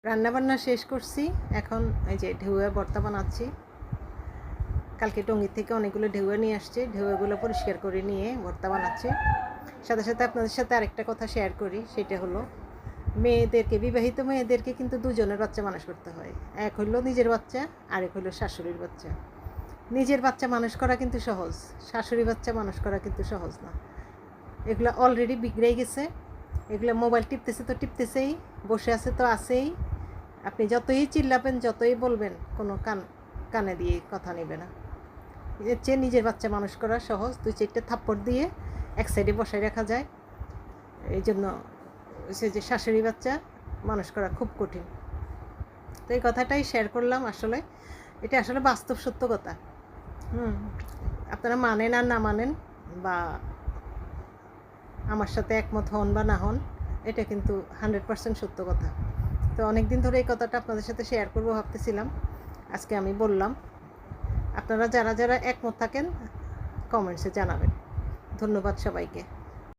রান্নাবান্না শেষ করছি। এখন এই যে ঢেউয়ে ভর্তা বানাচ্ছি। কালকে টঙ্গী থেকে অনেকগুলো ঢেউয়ে নিয়ে আসছি, ঢেউয়েগুলো পরিষ্কার করে নিয়ে ভর্তা বানাচ্ছি। সাথে সাথে আপনাদের সাথে আরেকটা কথা শেয়ার করি, সেটা হলো মেয়েদেরকে, বিবাহিত মেয়েদেরকে কিন্তু দুজনের বাচ্চা মানুষ করতে হয়। এক হইল নিজের বাচ্চা, আরেক হইল শাশুড়ির বাচ্চা। নিজের বাচ্চা মানুষ করা কিন্তু সহজ, শাশুড়ি বাচ্চা মানুষ করা কিন্তু সহজ না। এগুলো অলরেডি বিগড়ে গেছে। এগুলো মোবাইল টিপতেছে তো টিপতেছেই, বসে আছে তো আছেই। আপনি যতই চিল্লাবেন, যতই বলবেন, কোনো কানে দিয়ে কথা নেবে না। এর চেয়ে নিজের বাচ্চা মানুষ করা সহজ। 2-4টে থাপ্পড় দিয়ে এক সাইডে বসায় রাখা যায়। এই জন্য সে যে শাশুড়ি বাচ্চা মানুষ করা খুব কঠিন। তো এই কথাটাই শেয়ার করলাম। আসলে এটা আসলে বাস্তব সত্য কথা। আপনারা মানেন আর না মানেন, বা আমার সাথে একমত হন বা না হন, এটা কিন্তু 100% সত্য কথা। তো অনেক দিন ধরে এই কথাটা আপনাদের সাথে শেয়ার করবো ভাবতেছিলাম, আজকে আমি বললাম। আপনারা যারা যারা একমত থাকেন কমেন্টসে জানাবেন। ধন্যবাদ সবাইকে।